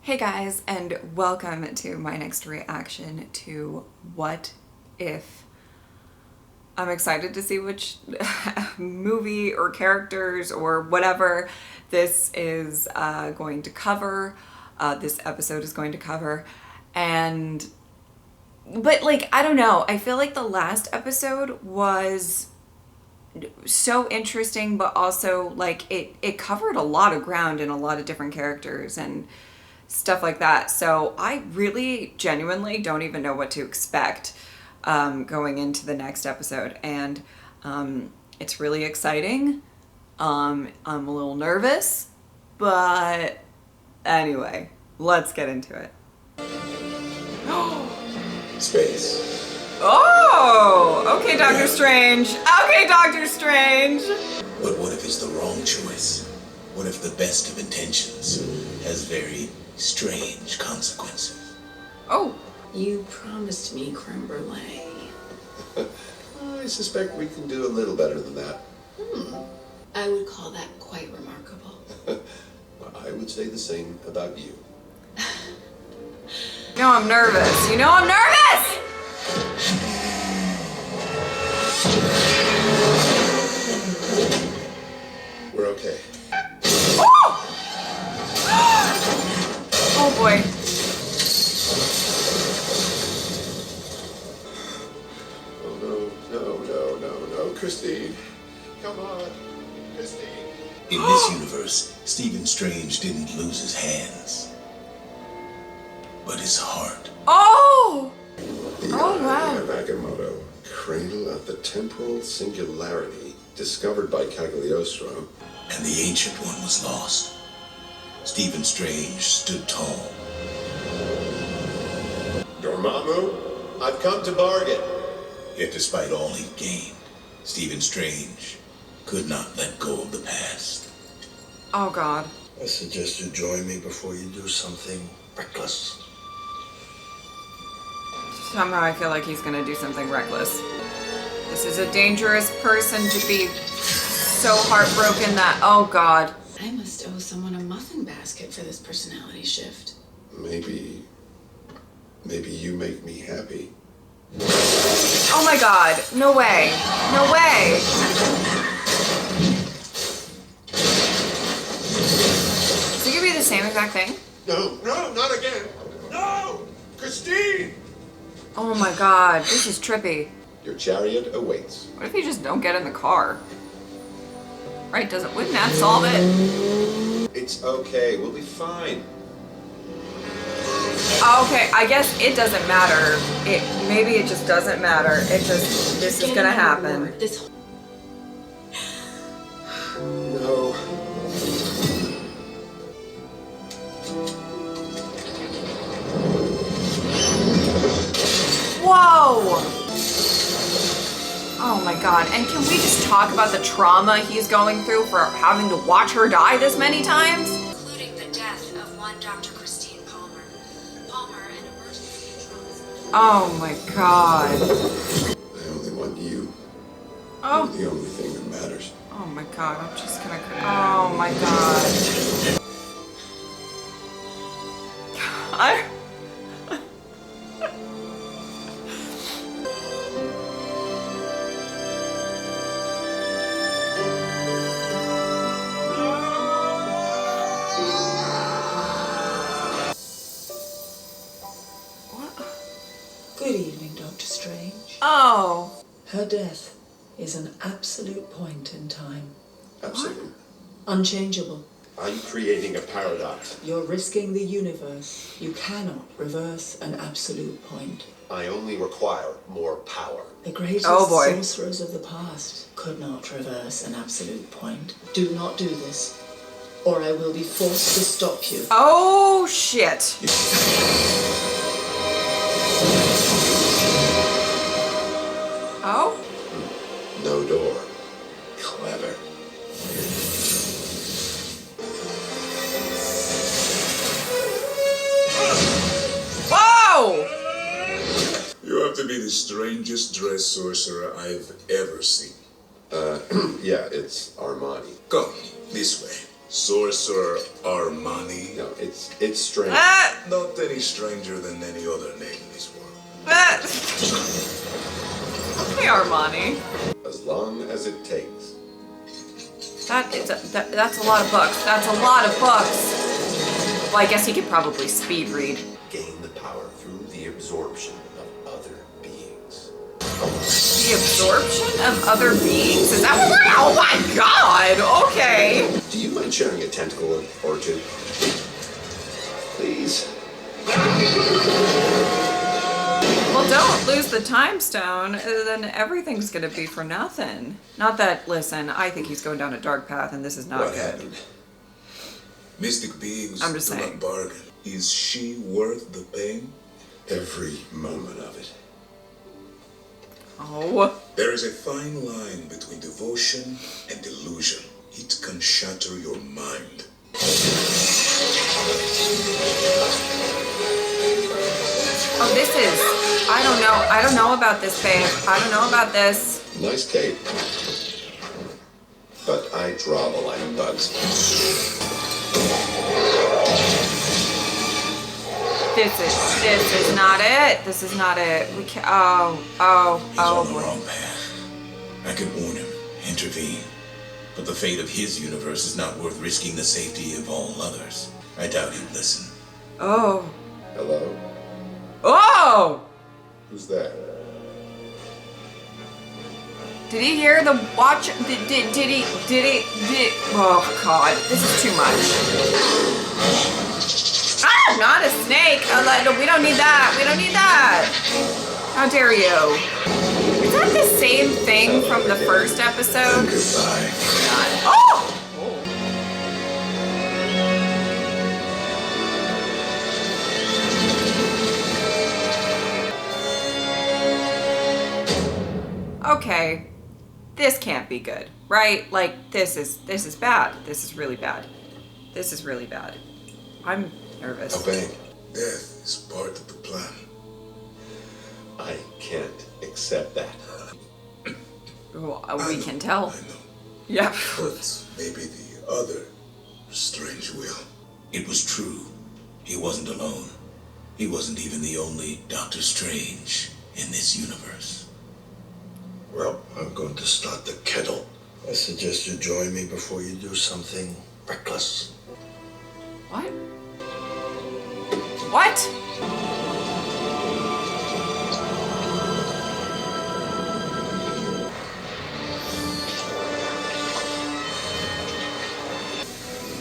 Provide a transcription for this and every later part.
Hey guys, and welcome to my next reaction to What If. I'm excited to see which movie or characters or whatever this is going to cover, this episode is going to cover. But like, I don't know, I feel like the last episode was so interesting, but also like it covered a lot of ground and a lot of different characters and stuff like that. So I really genuinely don't even know what to expect going into the next episode. And it's really exciting. I'm a little nervous, but anyway, let's get into it. Space. Oh, okay, Doctor Strange. Okay, Doctor Strange. But what if it's the wrong choice? What if the best of intentions has very strange consequences? Oh. You promised me creme brulee. I suspect we can do a little better than that. I would call that quite remarkable. I would say the same about you. You know I'm nervous. You know I'm nervous! We're okay. Oh! Oh boy. Oh no, Christine. Come on, Christine. In this universe, Stephen Strange didn't lose his hands, but his heart. Oh! The Oh, Eye wow. of Agamotto, cradle of the temporal singularity, discovered by Cagliostro. And the Ancient One was lost. Stephen Strange stood tall. Dormammu, I've come to bargain. Yet despite all he gained, Stephen Strange could not let go of the past. Oh god. I suggest you join me before you do something reckless. Somehow I feel like he's gonna do something reckless. This is a dangerous person to be so heartbroken that, oh god. I must owe someone a muffin basket for this personality shift. Maybe you make me happy. Oh my god. No way. No way. Is he gonna be the same exact thing? No, not again. No! Christine! Oh my god. This is trippy. Your chariot awaits. What if you just don't get in the car? Right, wouldn't that solve it? It's okay, we'll be fine. Okay, I guess it doesn't matter. Maybe it just doesn't matter. This is gonna happen. This No. Whoa! Oh my god, and can we just talk about the trauma he's going through for having to watch her die this many times? Including the death of one Dr. Christine Palmer. Palmer, an emergency trauma. Oh my god. I only want you. Oh. You're the only thing that matters. Oh my god, I'm just gonna... Oh my god. Good evening, Dr. Strange. Oh. Her death is an absolute point in time. Absolutely. Unchangeable. I'm creating a paradox. You're risking the universe. You cannot reverse an absolute point. I only require more power. The greatest Oh, boy. sorcerers of the past could not reverse an absolute point. Do not do this, or I will be forced to stop you. Oh shit. Oh? No door. Clever. Whoa! You have to be the strangest dressed sorcerer I've ever seen. Yeah, it's Armani. Go, this way. Sorcerer Armani. No, it's strange. Ah! Not any stranger than any other name in this world. Ah! Okay, Armani. As long as it takes. That's a lot of books. That's a lot of books. Well, I guess he could probably speed read. Gain the power through the absorption of other beings. The absorption of other beings? Is that what? Oh my god! Okay. Do you mind sharing a tentacle or two? Please. Well, don't lose the time stone, then everything's gonna be for nothing. Not that, listen, I think he's going down a dark path and this is not What good. happened? Mystic beings I'm just do saying. not bargain. Is she worth the pain? Every moment of it. Oh. There is a fine line between devotion and delusion. It can shatter your mind. Oh, this is... I don't know. I don't know about this, babe. I don't know about this. Nice cape. But I draw the line of bugs. This is not it. This is not it. We can't... He's on the boy. wrong path. I could warn him, intervene. But the fate of his universe is not worth risking the safety of all others. I doubt he'd listen. Oh. Hello? Oh! Who's that? Did he hear the watch? Did he? Oh God, this is too much. Ah, not a snake. We don't need that. We don't need that. How dare you? Is that the same thing from the first episode? Goodbye. Oh! Okay, this can't be good, right? Like, this is bad. This is really bad. This is really bad. I'm nervous. Obey. Death is part of the plan. I can't accept that. Well, we can tell. I know. Yeah. But maybe the other strange will. It was true. He wasn't alone. He wasn't even the only Doctor Strange in this universe. Well, I'm going to start the kettle. I suggest you join me before you do something reckless. What? What?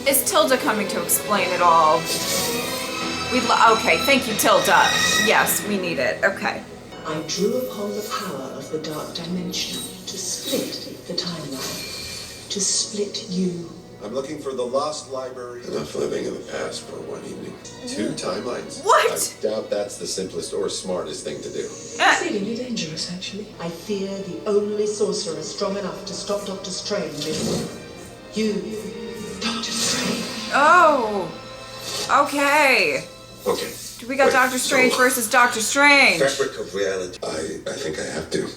Is Tilda coming to explain it all? Okay, thank you, Tilda. Yes, we need it. Okay. I drew upon the power of the dark dimension to split the timeline, to split you. I'm looking for the lost library. Enough living in the past for one evening. 2 timelines? What? I doubt that's the simplest or smartest thing to do. Exceedingly dangerous, actually. I fear the only sorcerer strong enough to stop Doctor Strange is you, Doctor Strange. Oh. Okay. Okay. We got Wait, Doctor Strange versus Doctor Strange. Fabric of reality. I think I have to.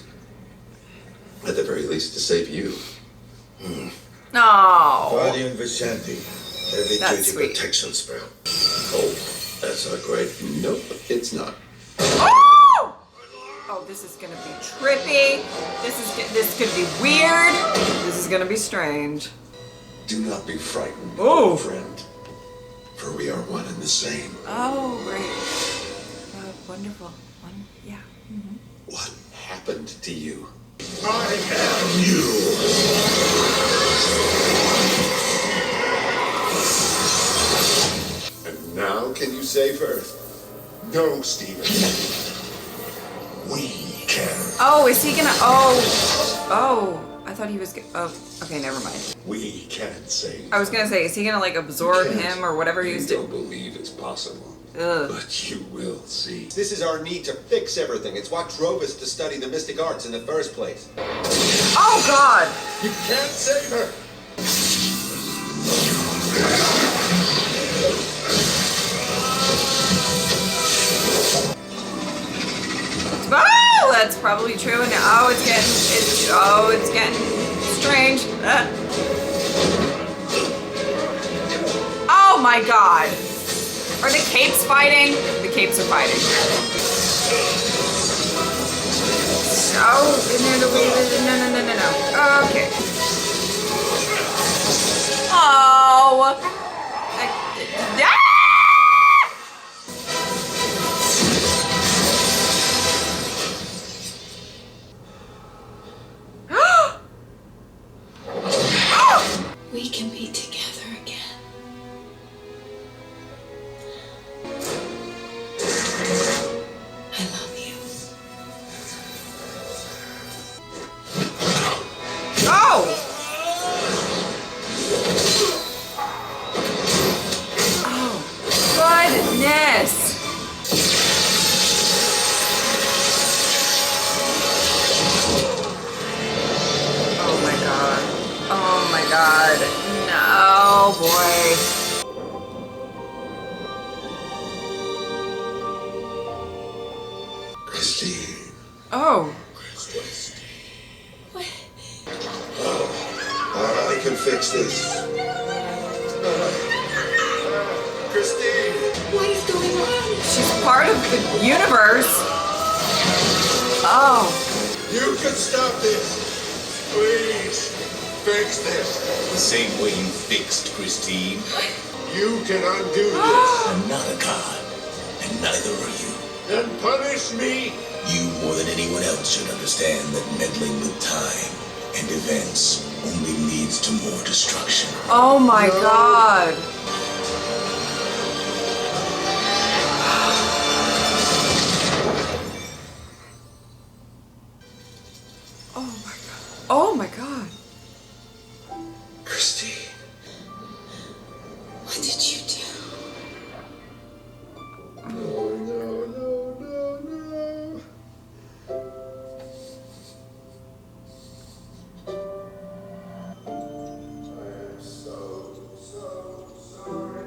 At the very least, to save you. No. Guardian Vishanti. Heavy That's duty sweet. protection spell. Oh, that's not great. Nope, it's not. Oh! Oh, this is gonna be trippy. This could be weird. This is gonna be strange. Do not be frightened, Oh. friend. For we are one and the same. Oh, great. Wonderful. Yeah. What happened to you? I am you. And now can you save her? No, Stephen. We can. Oh, is he gonna? Oh. I thought he was. Oh, okay. Never mind. We can save. I was gonna say, is he gonna like absorb Can't. him or whatever he You was don't doing? believe it's possible. Ugh. But you will see. This is our need to fix everything. It's what drove us to study the mystic arts in the first place. Oh God. You can't save her. Oh, that's probably true. And it's getting strange. my god. Are the capes fighting? The capes are fighting. Oh, no. Okay. Oh. We can be together again. I love you. Oh! Oh, goodness. Oh my god. Oh my god. No, boy. Christine. Oh. I can fix this. Christine! What is going on? She's part of the universe. Oh. You can stop this! Please! Fix this! The same way you fixed Christine. You can undo this! I'm not a god, and neither are you. Then punish me! You, more than anyone else, should understand that meddling with time and events only leads to more destruction. Oh my god. Oh my god. Oh my god. Christine. What did you do? No, no, no, no, no. I am so sorry.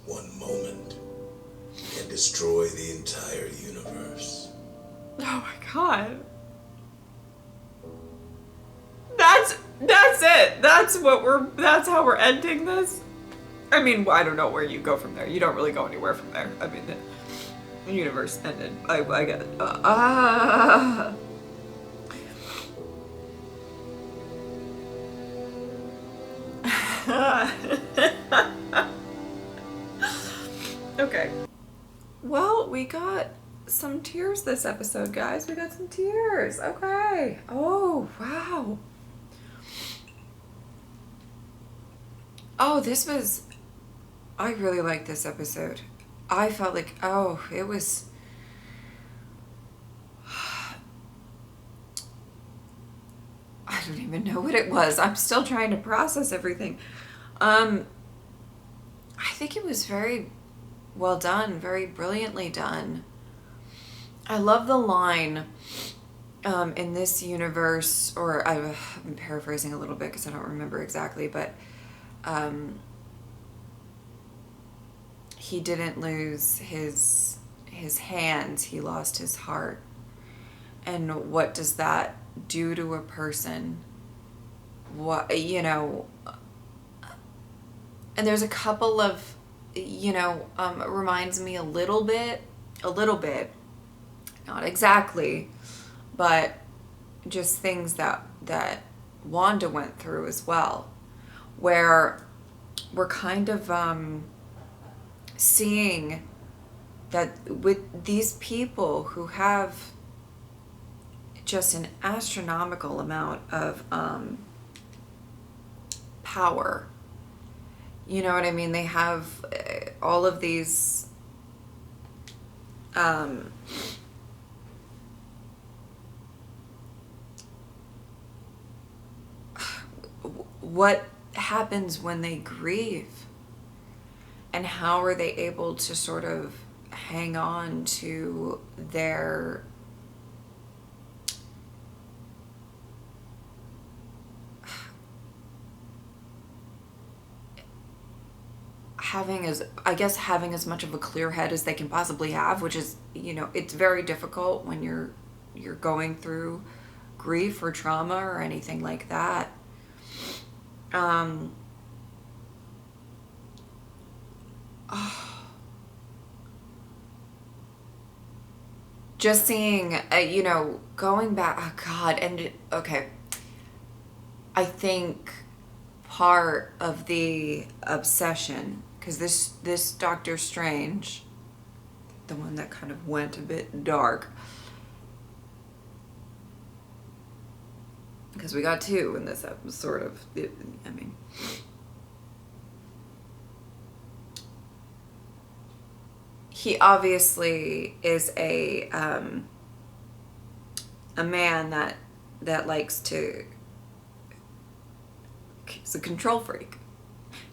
One moment can destroy the entire universe. Oh my god. That's it. That's how we're ending this. I mean, I don't know where you go from there. You don't really go anywhere from there. I mean, the universe ended. I get it. Okay. Well, we got some tears this episode, guys. We got some tears. Okay. Oh, wow. Oh, I really liked this episode. I felt like, it was... I don't even know what it was. I'm still trying to process everything. I think it was very well done, very brilliantly done. I love the line in this universe, or I'm paraphrasing a little bit because I don't remember exactly, but he didn't lose his hands, he lost his heart. And what does that do to a person? What, and there's a couple of, reminds me a little bit, not exactly, but just things that Wanda went through as well, where we're kind of seeing that with these people who have just an astronomical amount of power. You know what I mean? They have all of these what happens when they grieve, and how are they able to sort of hang on to their having as much of a clear head as they can possibly have, which is, it's very difficult when you're going through grief or trauma or anything like just seeing, going back, oh God, and okay, I think part of the obsession, because this Doctor Strange, the one that kind of went a bit dark, because we got two in this episode, sort of, I mean, he obviously is a man that likes to, he's a control freak.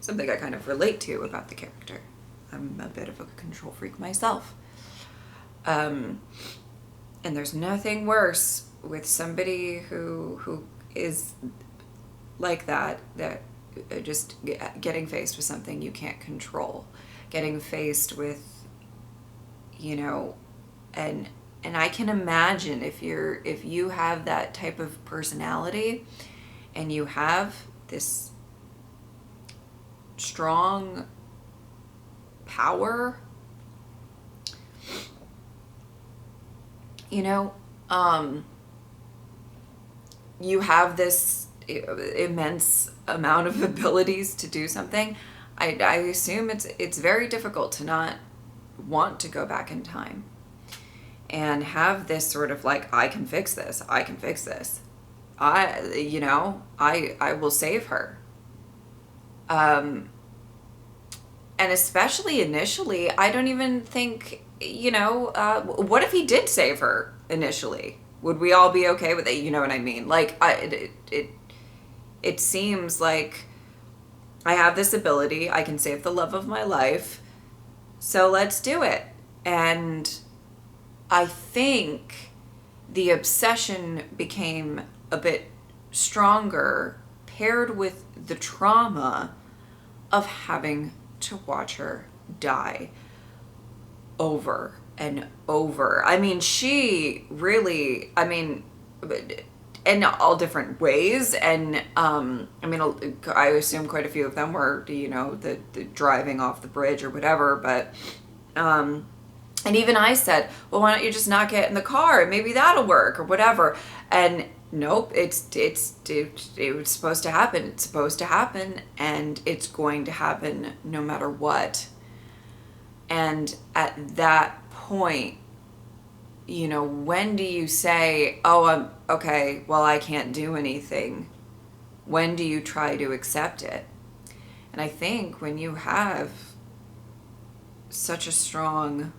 Something I kind of relate to about the character. I'm a bit of a control freak myself. And there's nothing worse with somebody who is like that just getting faced with something you can't control, getting faced with, and I can imagine if you have that type of personality and you have this strong power, you have this immense amount of abilities to do something. I assume it's very difficult to not want to go back in time and have this sort of like, I can fix this, I will save her. And especially initially, I don't even think, what if he did save her initially? Would we all be okay with it? You know what I mean? Like, it seems like I have this ability, I can save the love of my life, so let's do it. And I think the obsession became a bit stronger, paired with the trauma of having to watch her die over and over. I mean, she really, in all different ways, and I assume quite a few of them were, the driving off the bridge or whatever, but and even I said, well, why don't you just not get in the car and maybe that'll work or whatever. And nope, it was supposed to happen. It's supposed to happen, and it's going to happen no matter what. And at that point, when do you say, oh, I'm okay, well, I can't do anything? When do you try to accept it? And I think when you have such a strong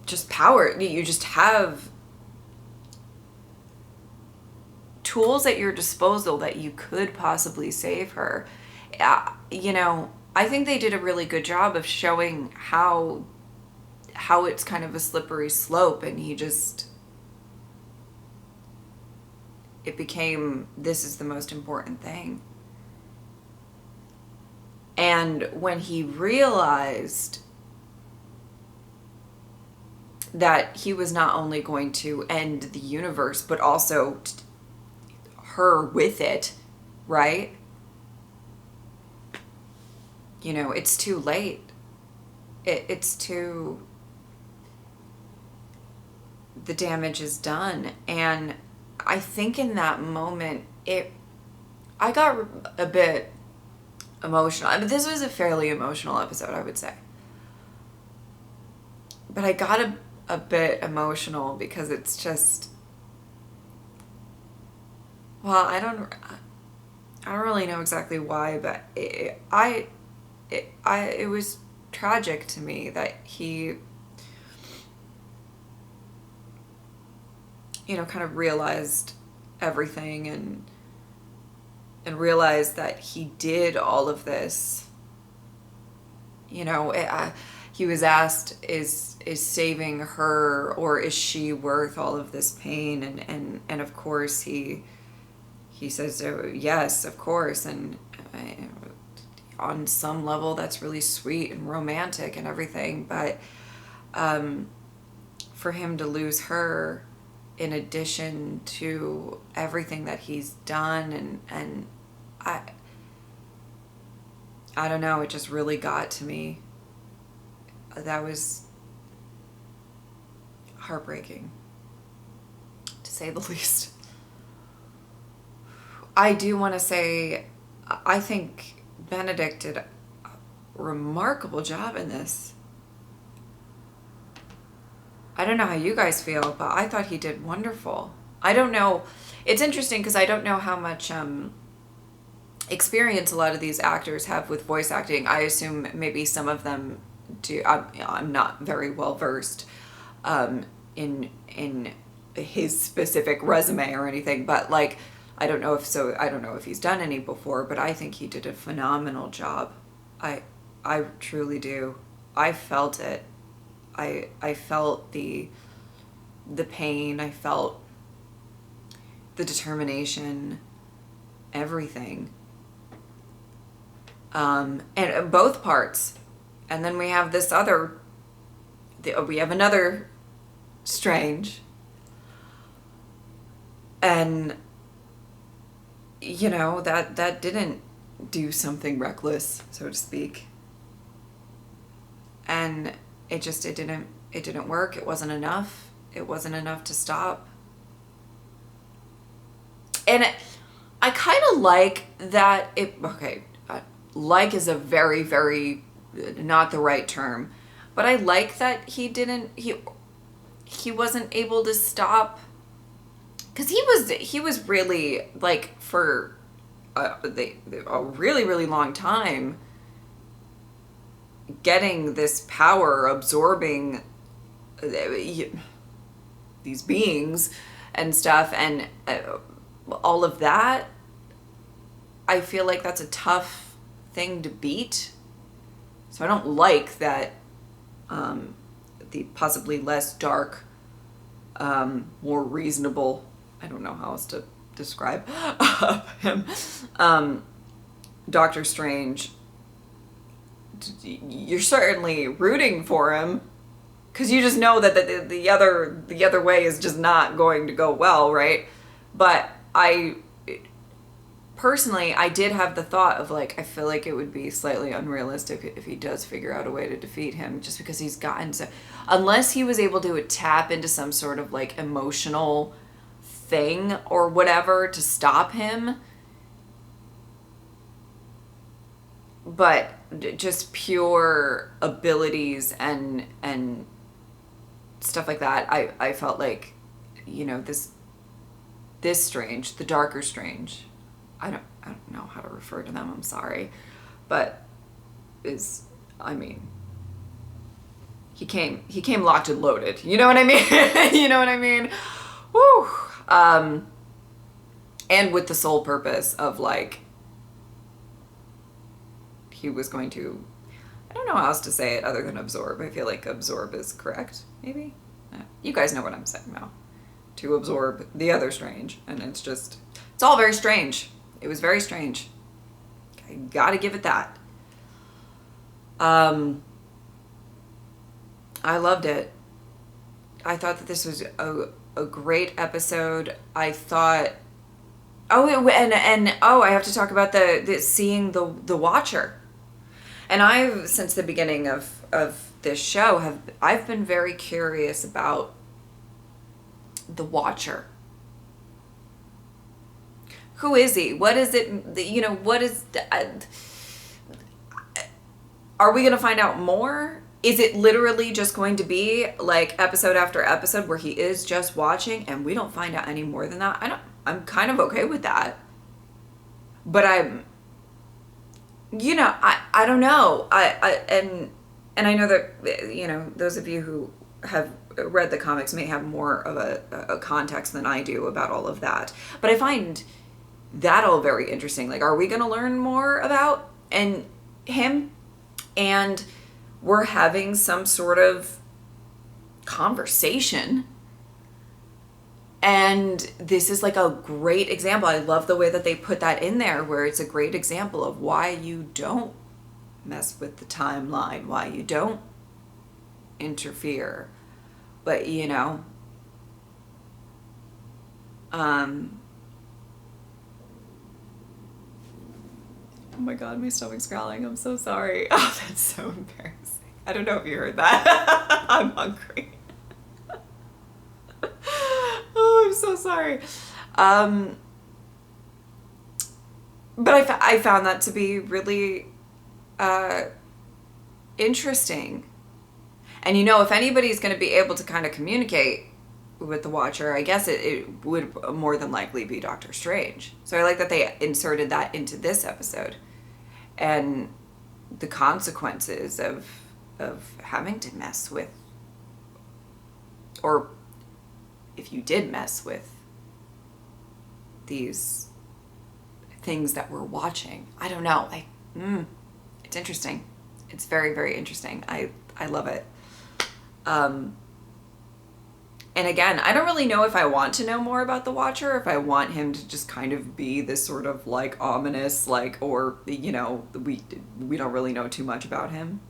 just power, you just have tools at your disposal that you could possibly save her. I think they did a really good job of showing how it's kind of a slippery slope, and it became, this is the most important thing. And when he realized that he was not only going to end the universe, but also her with it, right? It's too late. It's too... The damage is done. And I think in that moment, I got a bit emotional. This was a fairly emotional episode, I would say. But I got a bit emotional because it's just... Well, I don't really know exactly why, but it was tragic to me that he, kind of realized everything and realized that he did all of this. He was asked, is saving her, or is she worth all of this pain? And of course he says, oh, yes, of course. And on some level that's really sweet and romantic and everything, but for him to lose her in addition to everything that he's done, and I don't know, it just really got to me. That was heartbreaking, to say the least. I do want to say, I think Benedict did a remarkable job in this. I don't know how you guys feel, but I thought he did wonderful. I don't know. It's interesting because I don't know how much experience a lot of these actors have with voice acting. I assume maybe some of them do. I'm not very well versed in his specific resume or anything, but like, I don't know if he's done any before, but I think he did a phenomenal job. I truly do. I felt it. I felt the pain. I felt the determination, everything. And both parts. And then we have this other, we have another Strange. And, you know, that didn't do something reckless, so to speak. And it didn't work. It wasn't enough. It wasn't enough to stop. And I kind of like that like is a very, very, not the right term, but I like that he wasn't able to stop, because he was really, like, for a really, really long time, getting this power, absorbing these beings and stuff, and all of that. I feel like that's a tough thing to beat. So I don't like that the possibly less dark, more reasonable, I don't know how else to describe him, Doctor Strange. You're certainly rooting for him, because you just know that the other way is just not going to go well, right? But personally, I did have the thought of, like, I feel like it would be slightly unrealistic if he does figure out a way to defeat him, just because he's gotten so, unless he was able to tap into some sort of, like, emotional thing or whatever to stop him. But just pure abilities and stuff like that, I felt like, you know, this Strange, the darker Strange, I don't know how to refer to them, I'm sorry, but he came locked and loaded, you know what I mean? You know what I mean? Woo! And with the sole purpose of, like, he was going to, I don't know how else to say it other than absorb. I feel like absorb is correct, maybe? You guys know what I'm saying now. To absorb the other Strange. And it's all very strange. It was very strange. I gotta give it that. I loved it. I thought that this was a great episode. I thought, I have to talk about the seeing the Watcher. And I've, since the beginning of this show, I've been very curious about the Watcher. Who is he? What is it? You know, what is? Are we going to find out more? Is it literally just going to be like episode after episode where he is just watching and we don't find out any more than that? I'm kind of okay with that. But I don't know. And I know that, you know, those of you who have read the comics may have more of a context than I do about all of that. But I find that all very interesting. Like, are we going to learn more about him? And we're having some sort of conversation. And this is like a great example. I love the way that they put that in there, where it's a great example of why you don't mess with the timeline, why you don't interfere. But, you know, Oh my god, my stomach's growling. I'm so sorry. Oh, that's so embarrassing. I don't know if you heard that. I'm hungry. Oh, I'm so sorry. But I found that to be really interesting. And if anybody's going to be able to kind of communicate with the Watcher, I guess it would more than likely be Doctor Strange. So I like that they inserted that into this episode. And the consequences of having to mess with, or if you did mess with these things that we're watching. I don't know. It's interesting. It's very, very interesting. I love it. And again, I don't really know if I want to know more about the Watcher, if I want him to just kind of be this sort of like ominous, like, or, we don't really know too much about him.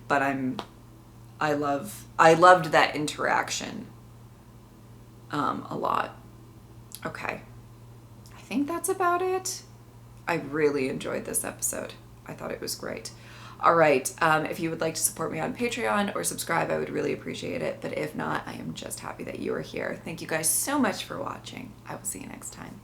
But I loved that interaction a lot. Okay. I think that's about it. I really enjoyed this episode. I thought it was great. All right. If you would like to support me on Patreon or subscribe, I would really appreciate it. But if not, I am just happy that you are here. Thank you guys so much for watching. I will see you next time.